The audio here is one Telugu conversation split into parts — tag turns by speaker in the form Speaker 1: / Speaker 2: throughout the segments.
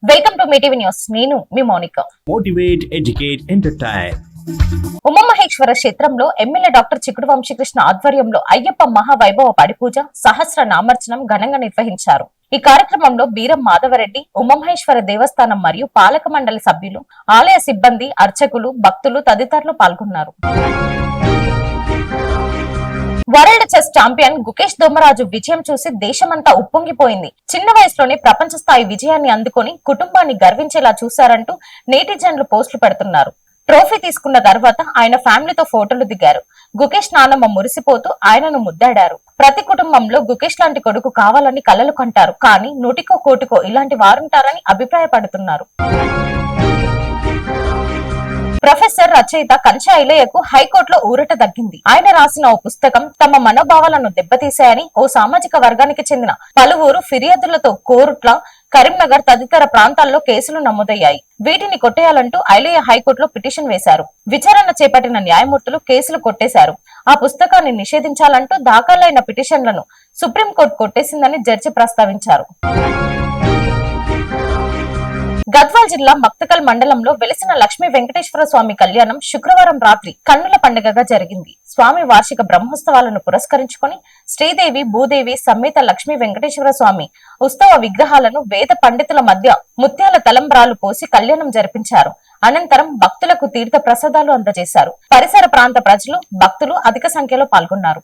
Speaker 1: Welcome to MeeTV news. నేను మీ Mounika.
Speaker 2: Motivate, educate, entertain.
Speaker 1: Umamaheswara క్షేత్రంలో ఎమ్మెల్యే డాక్టర్ చిక్కుడు వంశీకృష్ణ ఆధ్వర్యంలో అయ్యప్ప మహావైభవ పడిపూజ, సహస్ర నామర్చనం ఘనంగా నిర్వహించారు. ఈ కార్యక్రమంలో బీరం మాధవరెడ్డి, ఉమామహేశ్వర దేవస్థానం మరియు పాలక మండలి సభ్యులు, ఆలయ సిబ్బంది, అర్చకులు, భక్తులు తదితరులు పాల్గొన్నారు. World chess champion Gukesh Dommaraju విజయం చూసి దేశమంతా ఉప్పొంగిపోయింది. చిన్న వయసులోనే ప్రపంచ స్థాయి విజయాన్ని అందుకొని కుటుంబాన్ని గర్వించేలా చూశారంటూ నేటిజన్లు పోస్టులు పెడుతున్నారు. ట్రోఫీ తీసుకున్న తర్వాత ఆయన ఫ్యామిలీతో ఫోటోలు దిగారు. గుకేష్ నానమ్మ మురిసిపోతూ ఆయనను ముద్దాడారు. ప్రతి కుటుంబంలో గుకేష్ లాంటి కొడుకు కావాలని కలలు కంటారు. కానీ నూటికో కోటికో ఇలాంటి వారుంటారని అభిప్రాయపడుతున్నారు. ప్రొఫెసర్ రచయిత కంచా ఐలయ్యకు హైకోర్టులో ఊరట దగ్గింది. ఆయన రాసిన ఓ పుస్తకం తమ మనోభావాలను దెబ్బతీశాయని ఓ సామాజిక వర్గానికి చెందిన పలువురు ఫిర్యాదులతో కోరుట్ల, కరీంనగర్ తదితర ప్రాంతాల్లో కేసులు నమోదయ్యాయి. వీటిని కొట్టేయాలంటూ ఐలయ్య హైకోర్టులో పిటిషన్ వేశారు. విచారణ చేపట్టిన న్యాయమూర్తులు కేసులు కొట్టేశారు. ఆ పుస్తకాన్ని నిషేధించాలంటూ దాఖలైన పిటిషన్లను సుప్రీంకోర్టు కొట్టేసిందని జడ్జి ప్రస్తావించారు. గద్వాల్ జిల్లా మక్తకల్ మండలంలో వెలిసిన లక్ష్మీ వెంకటేశ్వర స్వామి కళ్యాణం శుక్రవారం రాత్రి కన్నుల పండుగగా జరిగింది. స్వామి వార్షిక బ్రహ్మోత్సవాలను పురస్కరించుకుని శ్రీదేవి, భూదేవి సమేత లక్ష్మీ వెంకటేశ్వర స్వామి ఉత్సవ విగ్రహాలను వేద పండితుల మధ్య ముత్యాల తలంబ్రాలు పోసి కళ్యాణం జరిపించారు. అనంతరం భక్తులకు తీర్థ ప్రసాదాలు అందజేశారు. పరిసర ప్రాంత ప్రజలు, భక్తులు అధిక సంఖ్యలో పాల్గొన్నారు.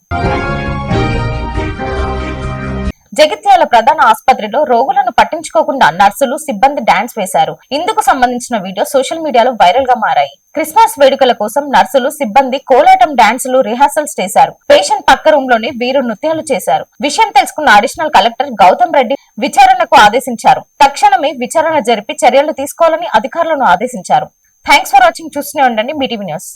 Speaker 1: జగిత్యాల ప్రధాన ఆసుపత్రిలో రోగులను పట్టించుకోకుండా నర్సులు, సిబ్బంది డాన్స్ వేశారు. ఇందుకు సంబంధించిన వీడియో సోషల్ మీడియాలో వైరల్ గా మారాయి. క్రిస్మస్ వేడుకల కోసం నర్సులు, సిబ్బంది కోలాటం డాన్సులు, రిహార్సల్స్ చేశారు. పేషెంట్ పక్క రూమ్ లోనే వీరు నృత్యాలు చేశారు. విషయం తెలుసుకున్న అడిషనల్ కలెక్టర్ గౌతమ్ రెడ్డి విచారణకు ఆదేశించారు. తక్షణమే విచారణ జరిపి చర్యలు తీసుకోవాలని అధికారులను ఆదేశించారు. Thanks for watching. చూస్తూనే ఉండండి మీటీవీ న్యూస్.